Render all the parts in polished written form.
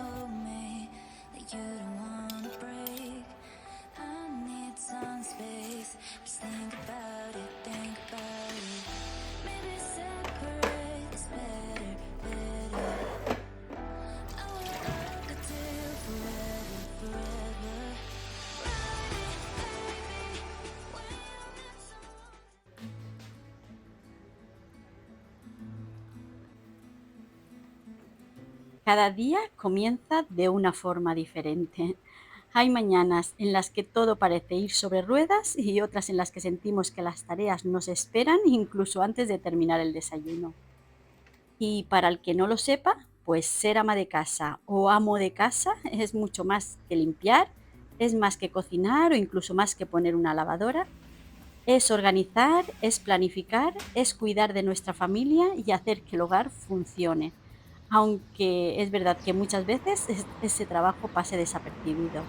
told me that you don't wanna break. I need some space. Just think about it, think about it. Maybe separate is better, better. I will love the deal forever, forever. Ride it, baby, when you get some. Cada día comienza de una forma diferente. Hay mañanas en las que todo parece ir sobre ruedas y otras en las que sentimos que las tareas nos esperan incluso antes de terminar el desayuno. Y para el que no lo sepa, pues ser ama de casa o amo de casa es mucho más que limpiar, es más que cocinar o incluso más que poner una lavadora. Es organizar, es planificar, es cuidar de nuestra familia y hacer que el hogar funcione, aunque es verdad que muchas veces ese trabajo pase desapercibido.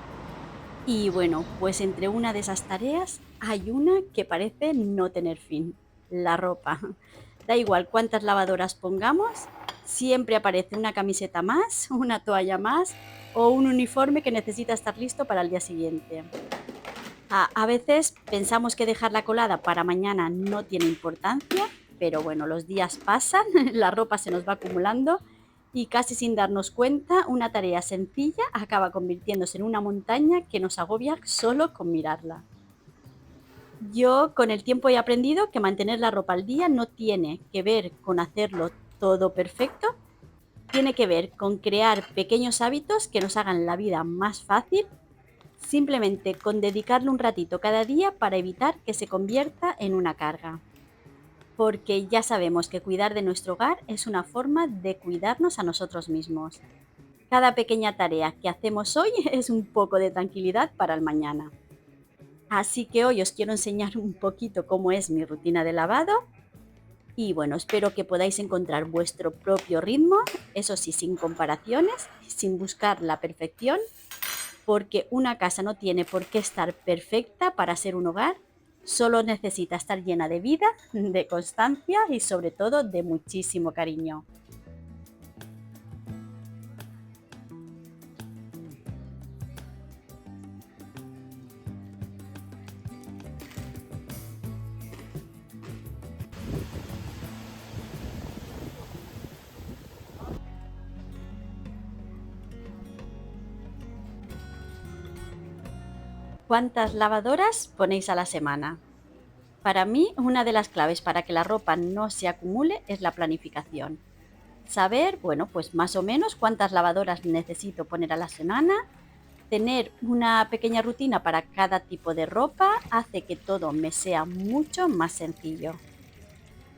Y bueno, pues entre una de esas tareas hay una que parece no tener fin, la ropa. Da igual cuántas lavadoras pongamos, siempre aparece una camiseta más, una toalla más o un uniforme que necesita estar listo para el día siguiente. A veces pensamos que dejar la colada para mañana no tiene importancia, pero bueno, los días pasan, la ropa se nos va acumulando y casi sin darnos cuenta, una tarea sencilla acaba convirtiéndose en una montaña que nos agobia solo con mirarla. Yo con el tiempo he aprendido que mantener la ropa al día no tiene que ver con hacerlo todo perfecto, tiene que ver con crear pequeños hábitos que nos hagan la vida más fácil, simplemente con dedicarle un ratito cada día para evitar que se convierta en una carga. Porque ya sabemos que cuidar de nuestro hogar es una forma de cuidarnos a nosotros mismos. Cada pequeña tarea que hacemos hoy es un poco de tranquilidad para el mañana. Así que hoy os quiero enseñar un poquito cómo es mi rutina de lavado y bueno, espero que podáis encontrar vuestro propio ritmo, eso sí, sin comparaciones, sin buscar la perfección, porque una casa no tiene por qué estar perfecta para ser un hogar, solo necesita estar llena de vida, de constancia y sobre todo de muchísimo cariño. ¿Cuántas lavadoras ponéis a la semana? Para mí, una de las claves para que la ropa no se acumule es la planificación. Saber, bueno, pues más o menos cuántas lavadoras necesito poner a la semana. Tener una pequeña rutina para cada tipo de ropa hace que todo me sea mucho más sencillo.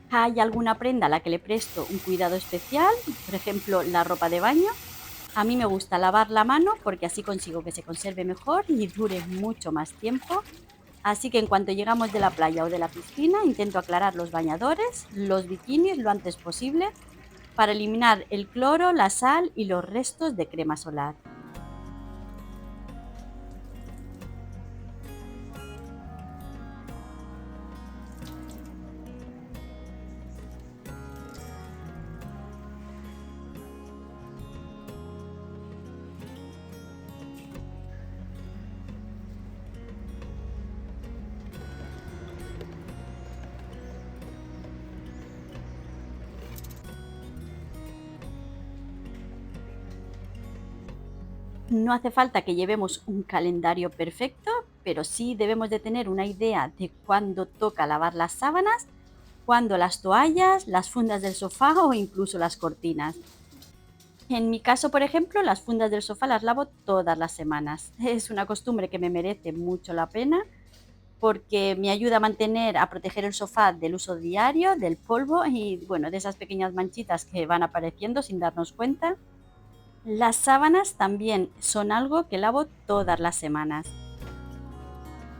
¿Hay alguna prenda a la que le presto un cuidado especial? Por ejemplo, la ropa de baño. A mí me gusta lavarla a mano porque así consigo que se conserve mejor y dure mucho más tiempo. Así que en cuanto llegamos de la playa o de la piscina, intento aclarar los bañadores, los bikinis lo antes posible para eliminar el cloro, la sal y los restos de crema solar. No hace falta que llevemos un calendario perfecto, pero sí debemos de tener una idea de cuándo toca lavar las sábanas, cuándo las toallas, las fundas del sofá o incluso las cortinas. En mi caso, por ejemplo, las fundas del sofá las lavo todas las semanas. Es una costumbre que me merece mucho la pena porque me ayuda a proteger el sofá del uso diario, del polvo y bueno, de esas pequeñas manchitas que van apareciendo sin darnos cuenta. Las sábanas también son algo que lavo todas las semanas.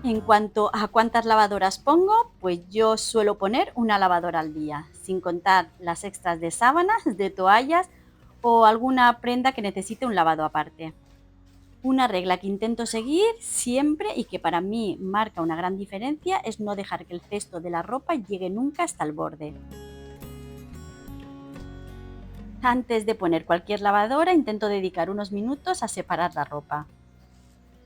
En cuanto a cuántas lavadoras pongo, pues yo suelo poner una lavadora al día, sin contar las extras de sábanas, de toallas o alguna prenda que necesite un lavado aparte. Una regla que intento seguir siempre y que para mí marca una gran diferencia es no dejar que el cesto de la ropa llegue nunca hasta el borde. Antes de poner cualquier lavadora, intento dedicar unos minutos a separar la ropa.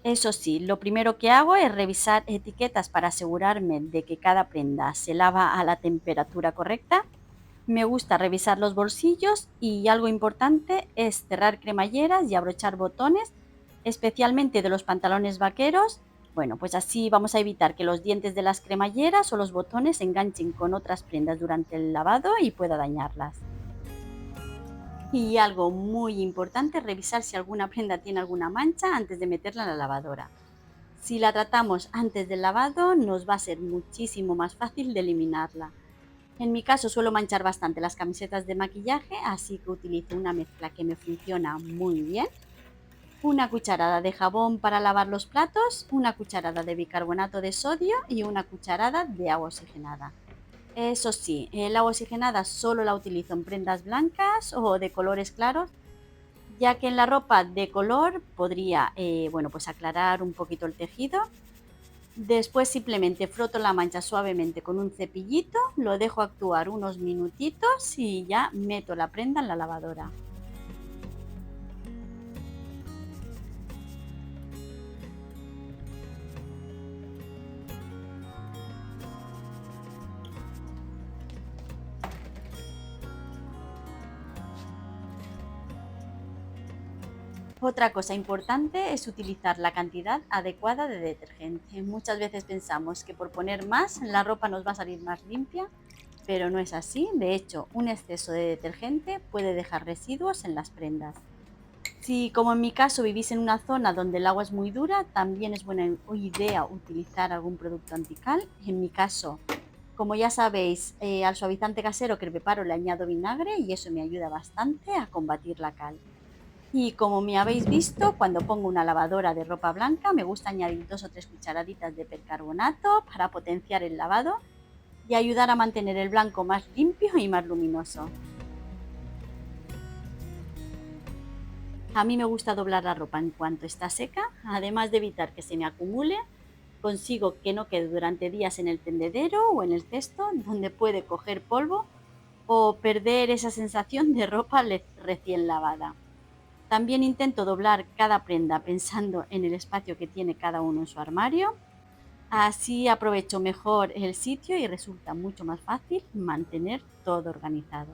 Eso sí, lo primero que hago es revisar etiquetas para asegurarme de que cada prenda se lava a la temperatura correcta. Me gusta revisar los bolsillos y algo importante es cerrar cremalleras y abrochar botones, especialmente de los pantalones vaqueros. Bueno, pues así vamos a evitar que los dientes de las cremalleras o los botones se enganchen con otras prendas durante el lavado y pueda dañarlas. Y algo muy importante es revisar si alguna prenda tiene alguna mancha antes de meterla en la lavadora. Si la tratamos antes del lavado, nos va a ser muchísimo más fácil de eliminarla. En mi caso suelo manchar bastante las camisetas de maquillaje, así que utilizo una mezcla que me funciona muy bien. Una cucharada de jabón para lavar los platos, una cucharada de bicarbonato de sodio y una cucharada de agua oxigenada. Eso sí, el agua oxigenada solo la utilizo en prendas blancas o de colores claros, ya que en la ropa de color podría, bueno, pues aclarar un poquito el tejido. Después simplemente froto la mancha suavemente con un cepillito, lo dejo actuar unos minutitos y ya meto la prenda en la lavadora. Otra cosa importante es utilizar la cantidad adecuada de detergente. Muchas veces pensamos que por poner más la ropa nos va a salir más limpia, pero no es así. De hecho, un exceso de detergente puede dejar residuos en las prendas. Si, como en mi caso, vivís en una zona donde el agua es muy dura, también es buena idea utilizar algún producto antical. En mi caso, como ya sabéis, al suavizante casero que preparo le añado vinagre y eso me ayuda bastante a combatir la cal. Y como me habéis visto, cuando pongo una lavadora de ropa blanca, me gusta añadir 2 o 3 cucharaditas de percarbonato para potenciar el lavado y ayudar a mantener el blanco más limpio y más luminoso. A mí me gusta doblar la ropa en cuanto está seca, además de evitar que se me acumule, consigo que no quede durante días en el tendedero o en el cesto, donde puede coger polvo o perder esa sensación de ropa recién lavada. También intento doblar cada prenda pensando en el espacio que tiene cada uno en su armario. Así aprovecho mejor el sitio y resulta mucho más fácil mantener todo organizado.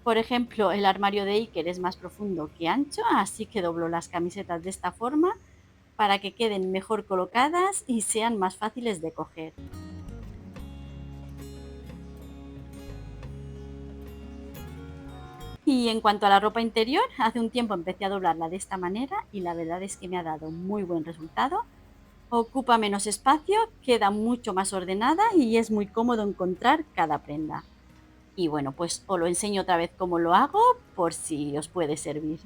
Por ejemplo, el armario de Iker es más profundo que ancho, así que doblo las camisetas de esta forma para que queden mejor colocadas y sean más fáciles de coger. Y en cuanto a la ropa interior, hace un tiempo empecé a doblarla de esta manera y la verdad es que me ha dado muy buen resultado. Ocupa menos espacio, queda mucho más ordenada y es muy cómodo encontrar cada prenda. Y bueno, pues os lo enseño otra vez cómo lo hago por si os puede servir.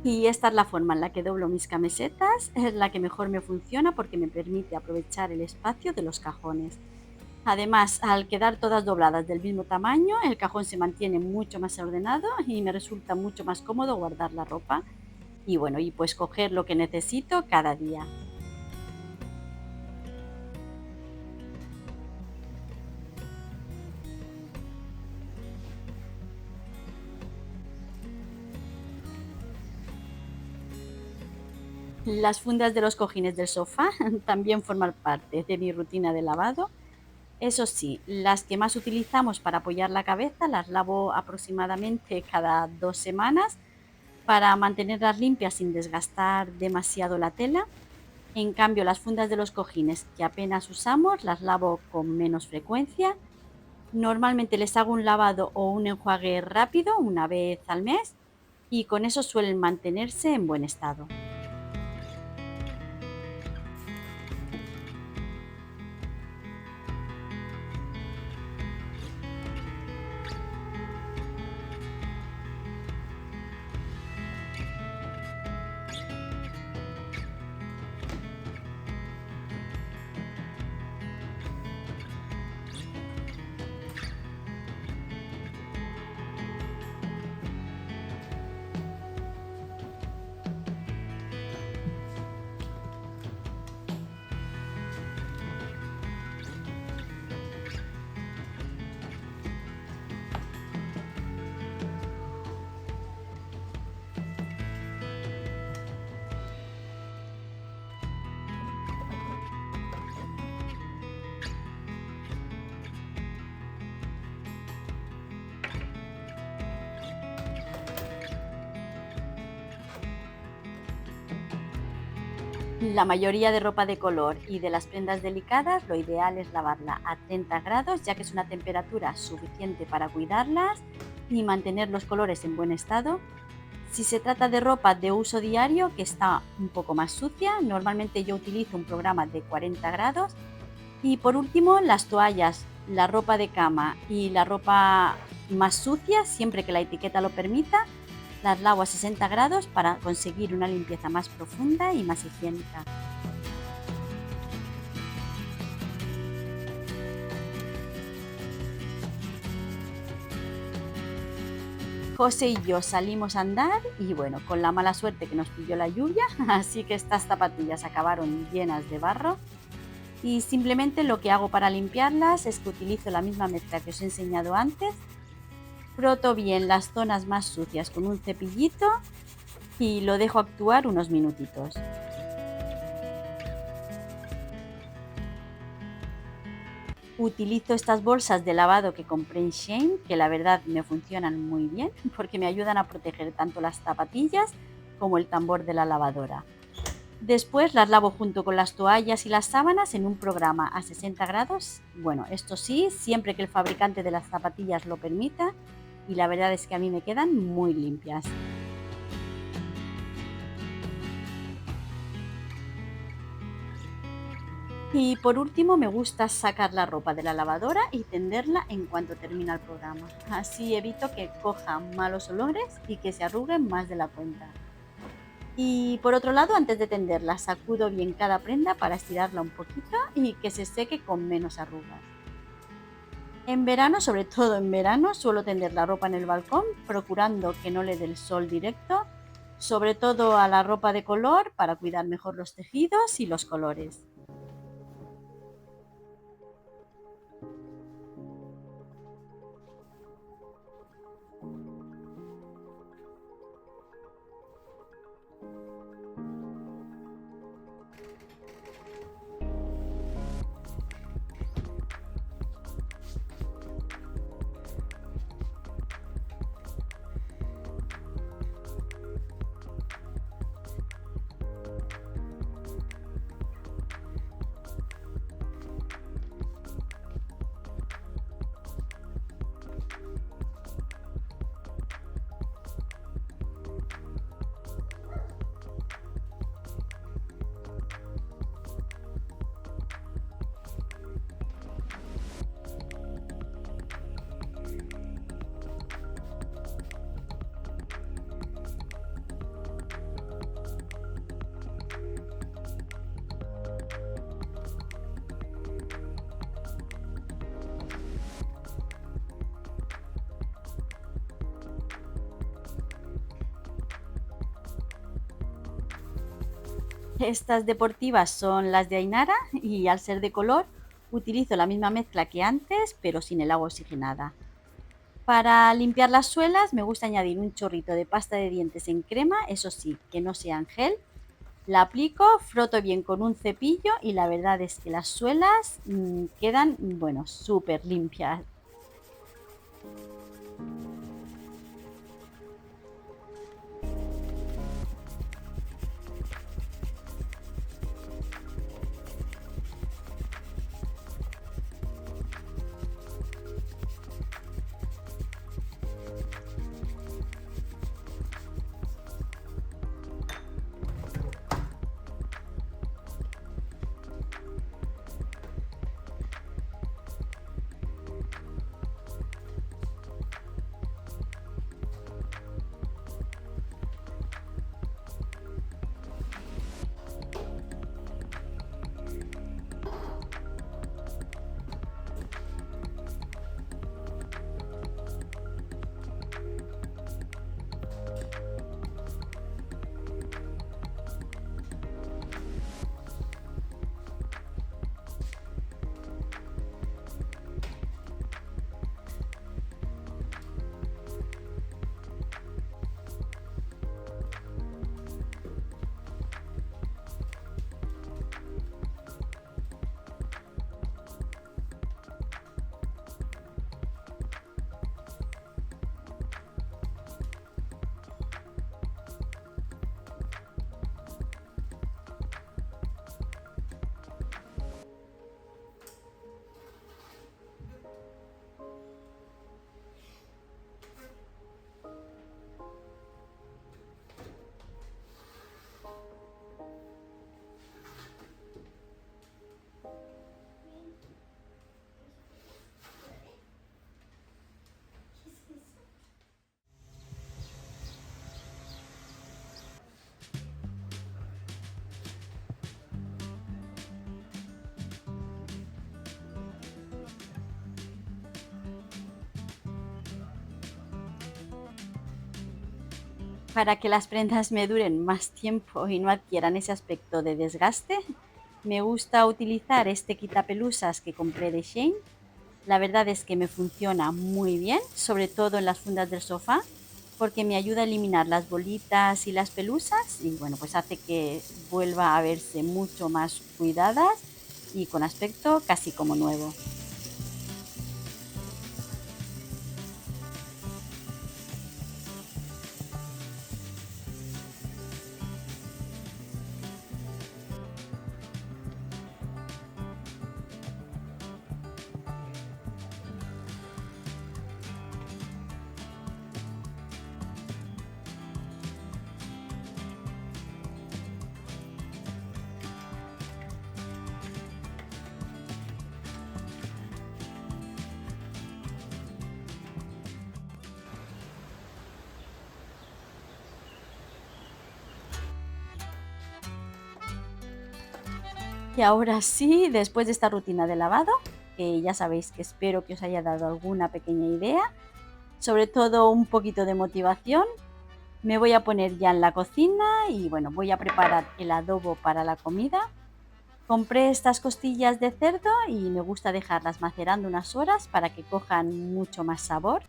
Y esta es la forma en la que doblo mis camisetas, es la que mejor me funciona porque me permite aprovechar el espacio de los cajones. Además, al quedar todas dobladas del mismo tamaño, el cajón se mantiene mucho más ordenado y me resulta mucho más cómodo guardar la ropa y bueno, y pues coger lo que necesito cada día. Las fundas de los cojines del sofá también forman parte de mi rutina de lavado. Eso sí, las que más utilizamos para apoyar la cabeza las lavo aproximadamente cada 2 semanas para mantenerlas limpias sin desgastar demasiado la tela. En cambio, las fundas de los cojines que apenas usamos las lavo con menos frecuencia. Normalmente les hago un lavado o un enjuague rápido una vez al mes y con eso suelen mantenerse en buen estado. La mayoría de ropa de color y de las prendas delicadas, lo ideal es lavarla a 30 grados, ya que es una temperatura suficiente para cuidarlas y mantener los colores en buen estado. Si se trata de ropa de uso diario que está un poco más sucia, normalmente yo utilizo un programa de 40 grados. Y por último, las toallas, la ropa de cama y la ropa más sucia, siempre que la etiqueta lo permita, las lavo a 60 grados para conseguir una limpieza más profunda y más higiénica. José y yo salimos a andar y bueno, con la mala suerte que nos pilló la lluvia, así que estas zapatillas acabaron llenas de barro. Y simplemente lo que hago para limpiarlas es que utilizo la misma mezcla que os he enseñado antes. Froto bien las zonas más sucias con un cepillito y lo dejo actuar unos minutitos. Utilizo estas bolsas de lavado que compré en Shein, que la verdad me funcionan muy bien porque me ayudan a proteger tanto las zapatillas como el tambor de la lavadora. Después las lavo junto con las toallas y las sábanas en un programa a 60 grados. Bueno, esto sí, siempre que el fabricante de las zapatillas lo permita, y la verdad es que a mí me quedan muy limpias. Y por último me gusta sacar la ropa de la lavadora y tenderla en cuanto termina el programa. Así evito que coja malos olores y que se arruguen más de la cuenta. Y por otro lado, antes de tenderla, sacudo bien cada prenda para estirarla un poquito y que se seque con menos arrugas. En verano, sobre todo en verano, suelo tender la ropa en el balcón, procurando que no le dé el sol directo, sobre todo a la ropa de color para cuidar mejor los tejidos y los colores. Estas deportivas son las de Ainara y al ser de color utilizo la misma mezcla que antes, pero sin el agua oxigenada. Para limpiar las suelas me gusta añadir un chorrito de pasta de dientes en crema, eso sí, que no sea en gel. La aplico, froto bien con un cepillo y la verdad es que las suelas quedan, bueno, súper limpias. Para que las prendas me duren más tiempo y no adquieran ese aspecto de desgaste, me gusta utilizar este quitapelusas que compré de Shein. La verdad es que me funciona muy bien, sobre todo en las fundas del sofá, porque me ayuda a eliminar las bolitas y las pelusas y bueno, pues hace que vuelva a verse mucho más cuidadas y con aspecto casi como nuevo. Y ahora sí, después de esta rutina de lavado, que ya sabéis que espero que os haya dado alguna pequeña idea, sobre todo un poquito de motivación, me voy a poner ya en la cocina y bueno, voy a preparar el adobo para la comida. Compré estas costillas de cerdo y me gusta dejarlas macerando unas horas para que cojan mucho más sabor.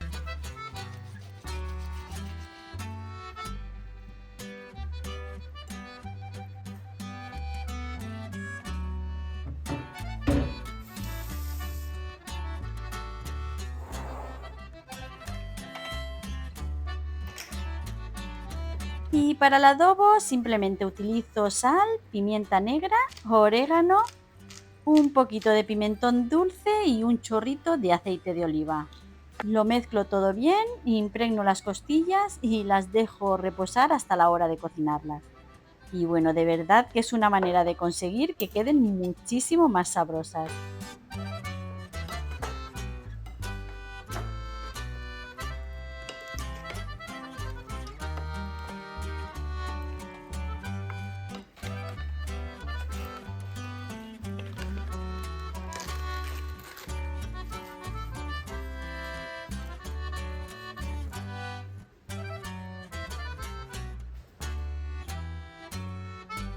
Y para el adobo simplemente utilizo sal, pimienta negra, orégano, un poquito de pimentón dulce y un chorrito de aceite de oliva. Lo mezclo todo bien, impregno las costillas y las dejo reposar hasta la hora de cocinarlas. Y bueno, de verdad que es una manera de conseguir que queden muchísimo más sabrosas.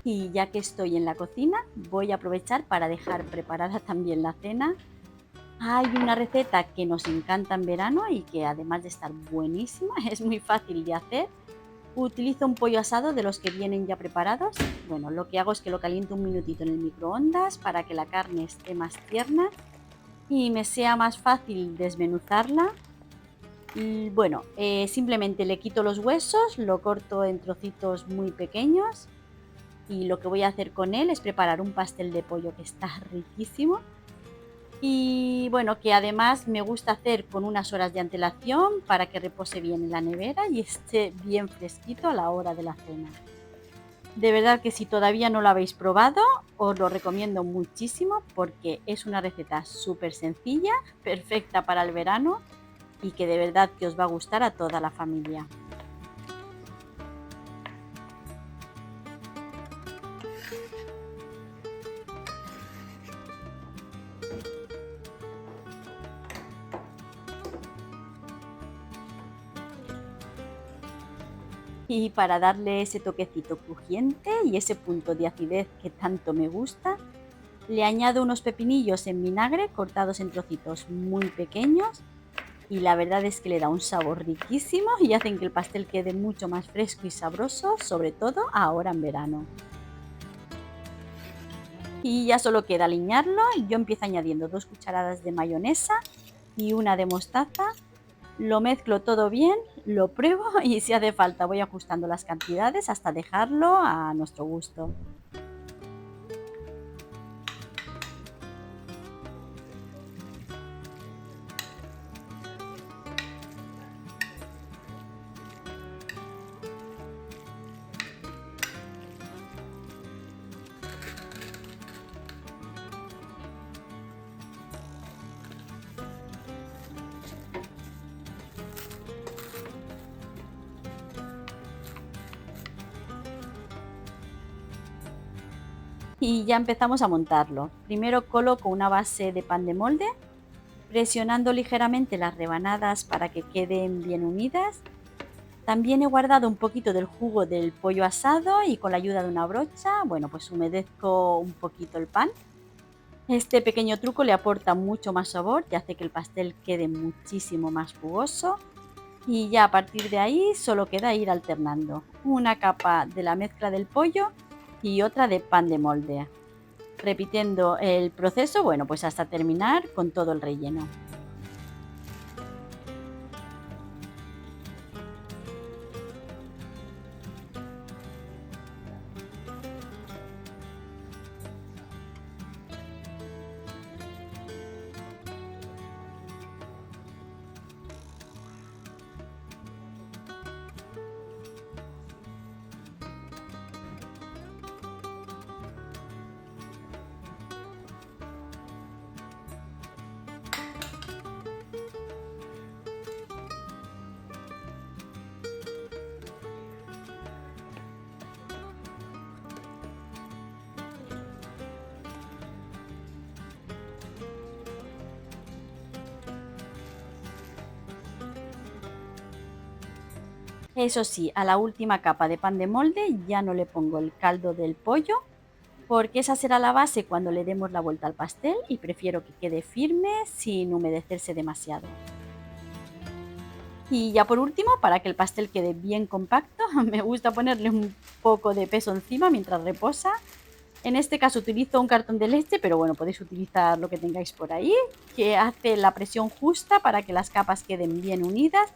Y ya que estoy en la cocina, voy a aprovechar para dejar preparada también la cena. Hay una receta que nos encanta en verano y que además de estar buenísima, es muy fácil de hacer. Utilizo un pollo asado de los que vienen ya preparados. Bueno, lo que hago es que lo caliento un minutito en el microondas para que la carne esté más tierna y me sea más fácil desmenuzarla. Y bueno, simplemente le quito los huesos, lo corto en trocitos muy pequeños y lo que voy a hacer con él es preparar un pastel de pollo que está riquísimo y bueno, que además me gusta hacer con unas horas de antelación para que repose bien en la nevera y esté bien fresquito a la hora de la cena. De verdad que si todavía no lo habéis probado, os lo recomiendo muchísimo porque es una receta súper sencilla, perfecta para el verano y que de verdad que os va a gustar a toda la familia. Y para darle ese toquecito crujiente y ese punto de acidez que tanto me gusta, le añado unos pepinillos en vinagre cortados en trocitos muy pequeños y la verdad es que le da un sabor riquísimo y hacen que el pastel quede mucho más fresco y sabroso, sobre todo ahora en verano. Y ya solo queda aliñarlo y yo empiezo añadiendo 2 cucharadas de mayonesa y una de mostaza. Lo mezclo todo bien, lo pruebo y si hace falta voy ajustando las cantidades hasta dejarlo a nuestro gusto. Y ya empezamos a montarlo. Primero coloco una base de pan de molde, presionando ligeramente las rebanadas para que queden bien unidas. También he guardado un poquito del jugo del pollo asado y con la ayuda de una brocha, bueno, pues humedezco un poquito el pan. Este pequeño truco le aporta mucho más sabor y hace que el pastel quede muchísimo más jugoso. Y ya a partir de ahí solo queda ir alternando una capa de la mezcla del pollo y otra de pan de molde, repitiendo el proceso, bueno, pues hasta terminar con todo el relleno. Eso sí, a la última capa de pan de molde ya no le pongo el caldo del pollo, porque esa será la base cuando le demos la vuelta al pastel y prefiero que quede firme sin humedecerse demasiado. Y ya por último, para que el pastel quede bien compacto, me gusta ponerle un poco de peso encima mientras reposa. En este caso utilizo un cartón de leche, pero bueno, podéis utilizar lo que tengáis por ahí, que hace la presión justa para que las capas queden bien unidas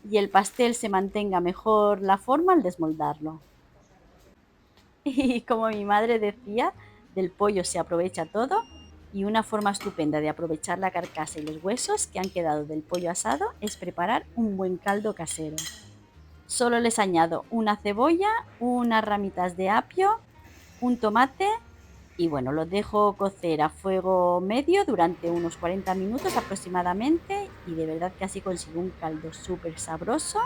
y el pastel se mantenga mejor la forma al desmoldarlo. Y como mi madre decía, del pollo se aprovecha todo y una forma estupenda de aprovechar la carcasa y los huesos que han quedado del pollo asado es preparar un buen caldo casero. Solo les añado una cebolla, unas ramitas de apio, un tomate y bueno, los dejo cocer a fuego medio durante unos 40 minutos aproximadamente y de verdad que así consigo un caldo súper sabroso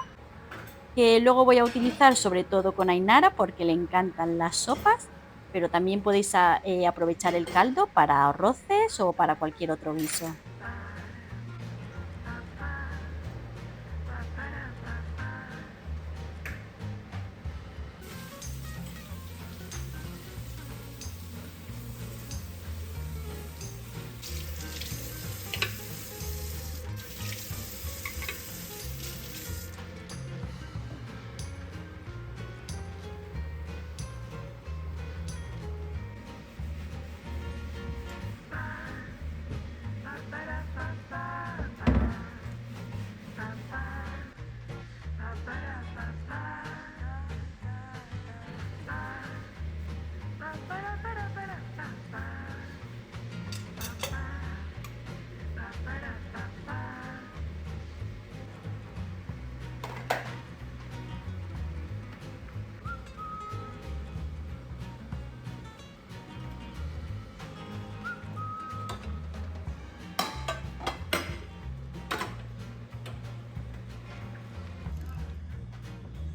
que luego voy a utilizar sobre todo con Ainara porque le encantan las sopas, pero también podéis aprovechar el caldo para arroces o para cualquier otro guiso.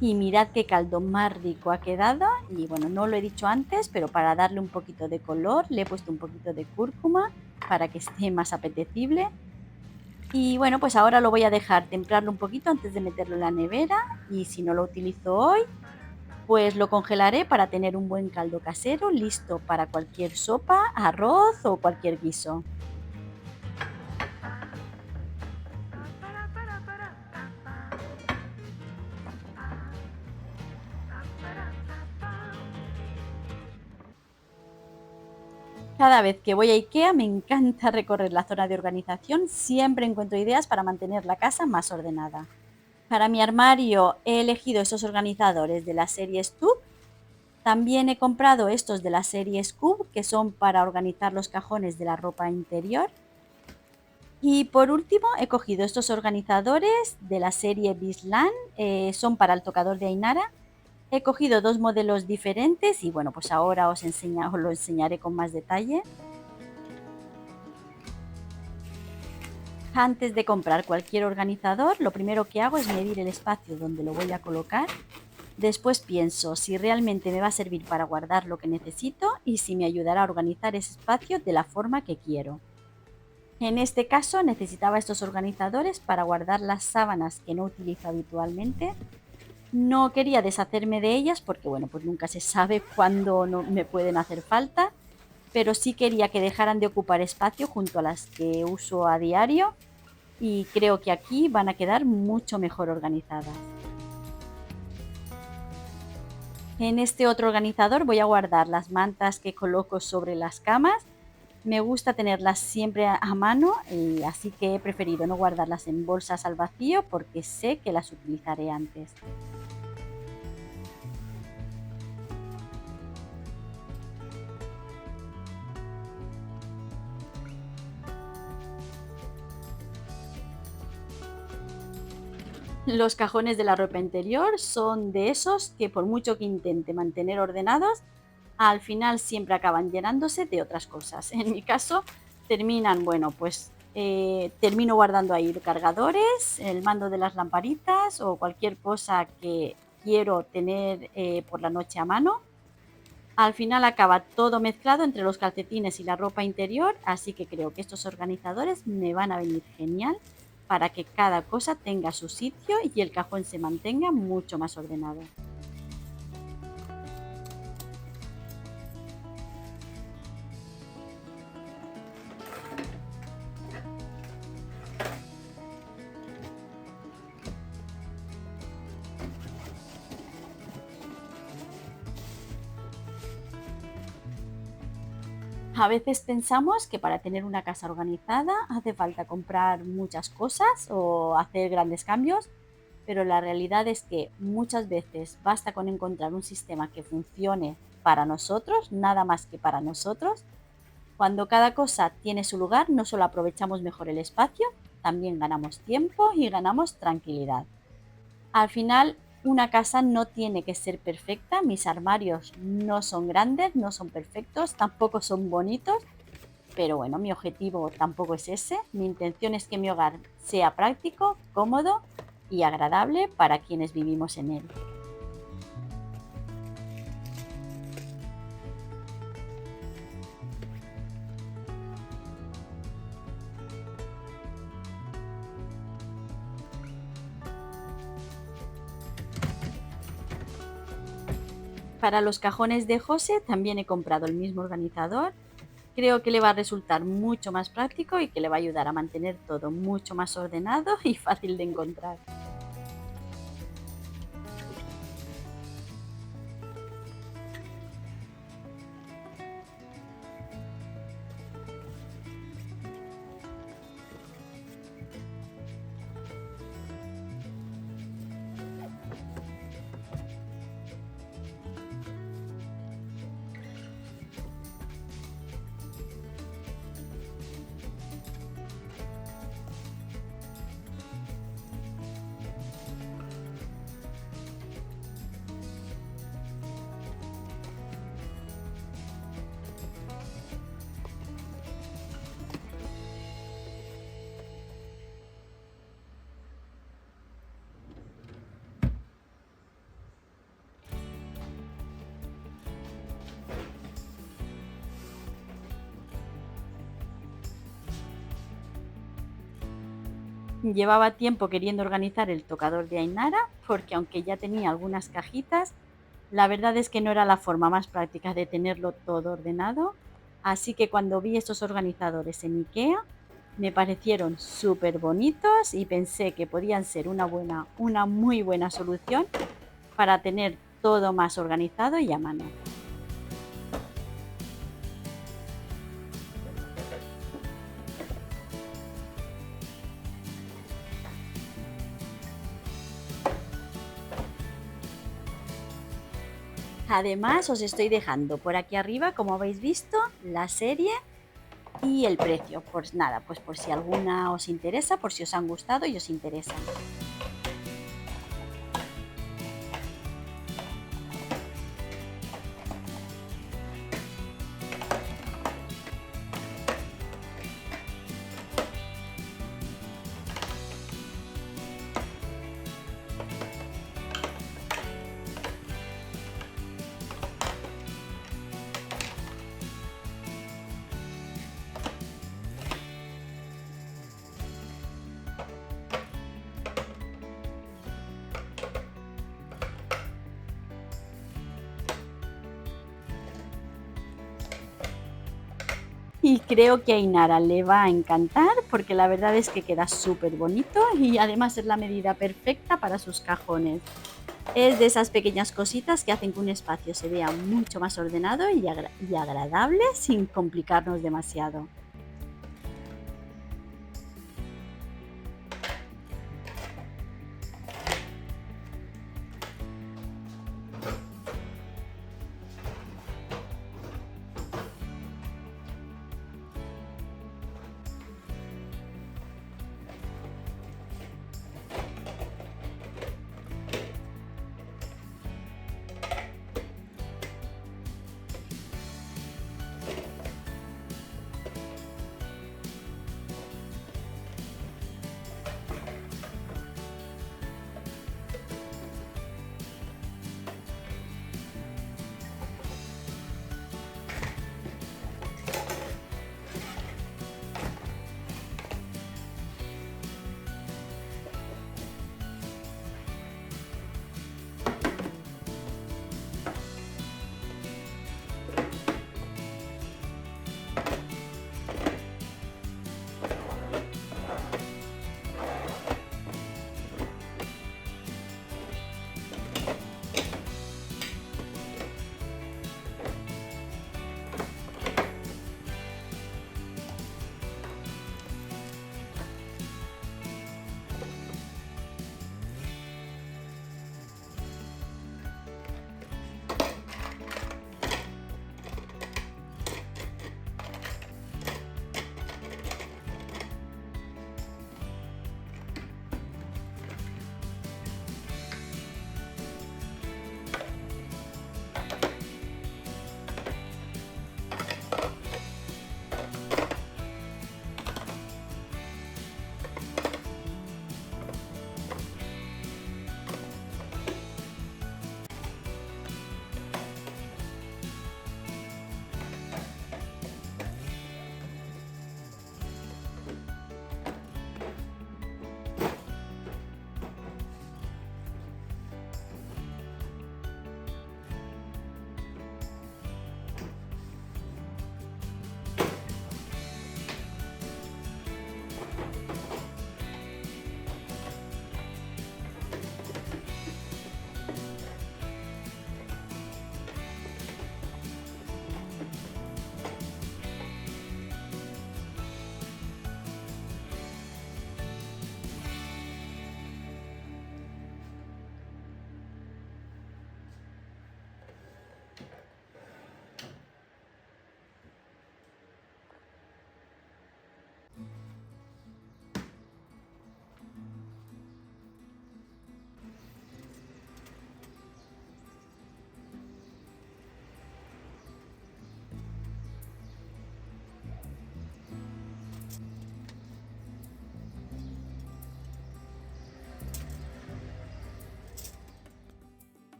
Y mirad qué caldo más rico ha quedado. Y bueno, no lo he dicho antes, pero para darle un poquito de color le he puesto un poquito de cúrcuma para que esté más apetecible. Y bueno, pues ahora lo voy a dejar templarlo un poquito antes de meterlo en la nevera. Y si no lo utilizo hoy, pues lo congelaré para tener un buen caldo casero listo para cualquier sopa, arroz o cualquier guiso. Cada vez que voy a IKEA me encanta recorrer la zona de organización, siempre encuentro ideas para mantener la casa más ordenada. Para mi armario he elegido estos organizadores de la serie Stub. También he comprado estos de la serie Scoop, que son para organizar los cajones de la ropa interior. Y por último he cogido estos organizadores de la serie Bislan, son para el tocador de Ainara. He cogido dos modelos diferentes y bueno, pues ahora os lo enseñaré con más detalle. Antes de comprar cualquier organizador, lo primero que hago es medir el espacio donde lo voy a colocar. Después pienso si realmente me va a servir para guardar lo que necesito y si me ayudará a organizar ese espacio de la forma que quiero. En este caso necesitaba estos organizadores para guardar las sábanas que no utilizo habitualmente. No quería deshacerme de ellas porque, bueno, pues nunca se sabe cuándo no me pueden hacer falta, pero sí quería que dejaran de ocupar espacio junto a las que uso a diario y creo que aquí van a quedar mucho mejor organizadas. En este otro organizador voy a guardar las mantas que coloco sobre las camas. Me gusta tenerlas siempre a mano y así que he preferido no guardarlas en bolsas al vacío porque sé que las utilizaré antes. Los cajones de la ropa interior son de esos que por mucho que intente mantener ordenados, al final siempre acaban llenándose de otras cosas. En mi caso, terminan, bueno, pues termino guardando ahí cargadores, el mando de las lamparitas o cualquier cosa que quiero tener por la noche a mano. Al final acaba todo mezclado entre los calcetines y la ropa interior, así que creo que estos organizadores me van a venir genial para que cada cosa tenga su sitio y el cajón se mantenga mucho más ordenado. A veces pensamos que para tener una casa organizada hace falta comprar muchas cosas o hacer grandes cambios, pero la realidad es que muchas veces basta con encontrar un sistema que funcione para nosotros, nada más que para nosotros. Cuando cada cosa tiene su lugar, no solo aprovechamos mejor el espacio, también ganamos tiempo y ganamos tranquilidad. Al final, una casa no tiene que ser perfecta, mis armarios no son grandes, no son perfectos, tampoco son bonitos, pero bueno, mi objetivo tampoco es ese. Mi intención es que mi hogar sea práctico, cómodo y agradable para quienes vivimos en él. Para los cajones de José también he comprado el mismo organizador. Creo que le va a resultar mucho más práctico y que le va a ayudar a mantener todo mucho más ordenado y fácil de encontrar. Llevaba tiempo queriendo organizar el tocador de Ainara porque aunque ya tenía algunas cajitas, la verdad es que no era la forma más práctica de tenerlo todo ordenado. Así que cuando vi estos organizadores en IKEA, me parecieron súper bonitos y pensé que podían ser una muy buena solución para tener todo más organizado y a mano. Además, os estoy dejando por aquí arriba, como habéis visto, la serie y el precio. Pues nada, pues por si alguna os interesa, por si os han gustado y os interesan. Y creo que a Ainara le va a encantar porque la verdad es que queda súper bonito y además es la medida perfecta para sus cajones. Es de esas pequeñas cositas que hacen que un espacio se vea mucho más ordenado y agradable sin complicarnos demasiado.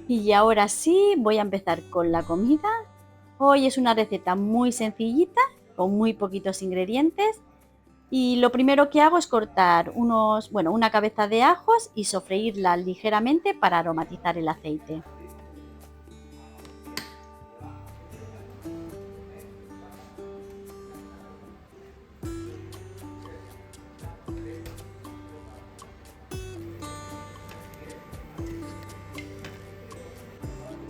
Y ahora sí, voy a empezar con la comida. Hoy es una receta muy sencillita, con muy poquitos ingredientes. Y lo primero que hago es cortar una cabeza de ajos y sofreírla ligeramente para aromatizar el aceite.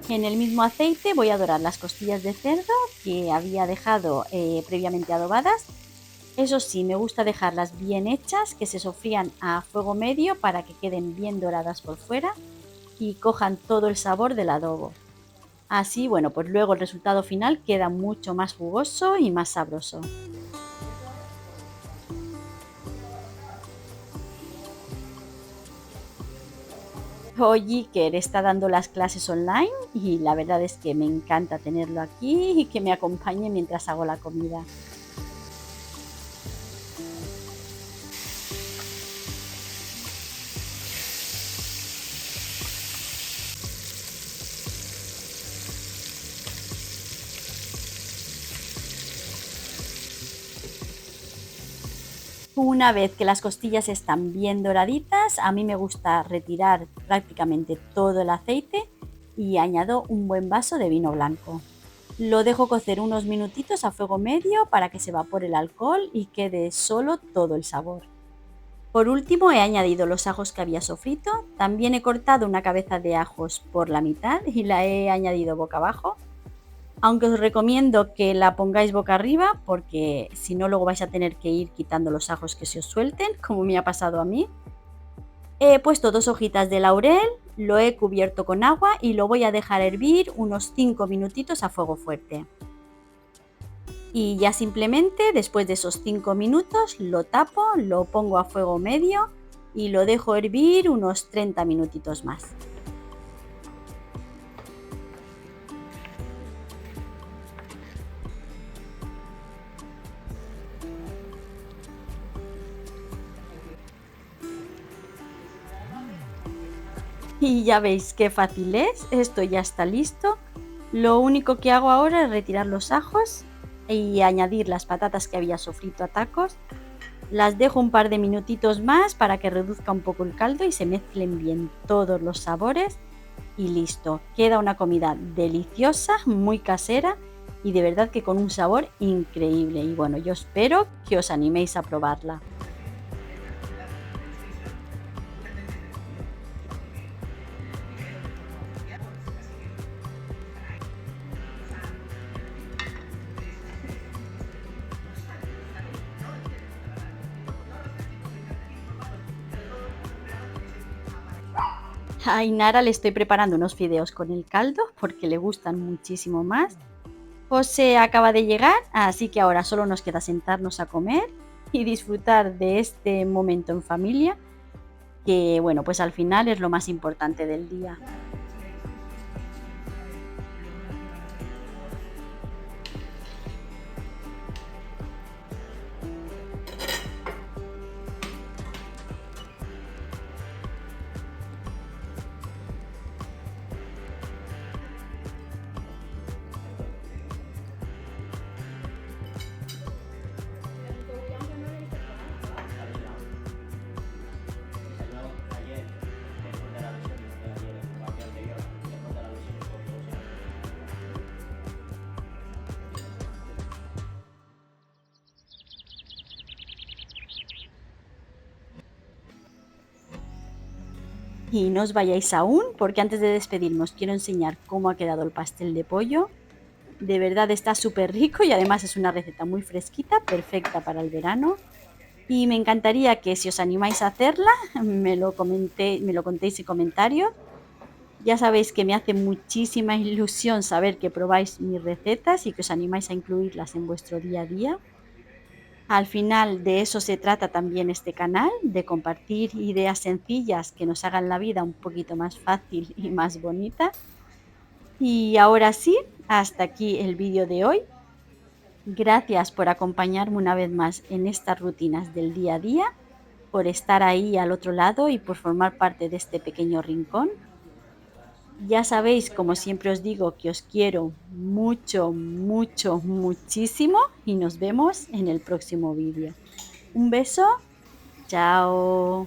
En el mismo aceite voy a dorar las costillas de cerdo que había dejado previamente adobadas. Eso sí, me gusta dejarlas bien hechas, que se sofrían a fuego medio para que queden bien doradas por fuera y cojan todo el sabor del adobo. Así, bueno, pues luego el resultado final queda mucho más jugoso y más sabroso. Hoy Iker está dando las clases online y la verdad es que me encanta tenerlo aquí y que me acompañe mientras hago la comida. Una vez que las costillas están bien doraditas, a mí me gusta retirar prácticamente todo el aceite y añado un buen vaso de vino blanco. Lo dejo cocer unos minutitos a fuego medio para que se evapore el alcohol y quede solo todo el sabor. Por último, he añadido los ajos que había sofrito. También he cortado una cabeza de ajos por la mitad y la he añadido boca abajo. Aunque os recomiendo que la pongáis boca arriba porque si no luego vais a tener que ir quitando los ajos que se os suelten, como me ha pasado a mí. He puesto 2 hojitas de laurel, lo he cubierto con agua y lo voy a dejar hervir unos 5 minutitos a fuego fuerte. Y ya simplemente después de esos 5 minutos lo tapo, lo pongo a fuego medio y lo dejo hervir unos 30 minutitos más. Y ya veis qué fácil es, esto ya está listo. Lo único que hago ahora es retirar los ajos y añadir las patatas que había sofrito a tacos. Las dejo un par de minutitos más para que reduzca un poco el caldo y se mezclen bien todos los sabores. Y listo, queda una comida deliciosa, muy casera y de verdad que con un sabor increíble. Y bueno, yo espero que os animéis a probarla. A Inara le estoy preparando unos fideos con el caldo porque le gustan muchísimo más. José acaba de llegar, así que ahora solo nos queda sentarnos a comer y disfrutar de este momento en familia, que bueno, pues al final es lo más importante del día. Y no os vayáis aún, porque antes de despedirnos quiero enseñar cómo ha quedado el pastel de pollo. De verdad está súper rico y además es una receta muy fresquita, perfecta para el verano. Y me encantaría que si os animáis a hacerla, me lo contéis en comentarios. Ya sabéis que me hace muchísima ilusión saber que probáis mis recetas y que os animáis a incluirlas en vuestro día a día. Al final de eso se trata también este canal, de compartir ideas sencillas que nos hagan la vida un poquito más fácil y más bonita. Y ahora sí, hasta aquí el vídeo de hoy. Gracias por acompañarme una vez más en estas rutinas del día a día, por estar ahí al otro lado y por formar parte de este pequeño rincón. Ya sabéis, como siempre os digo, que os quiero mucho, mucho, muchísimo y nos vemos en el próximo vídeo. Un beso, chao.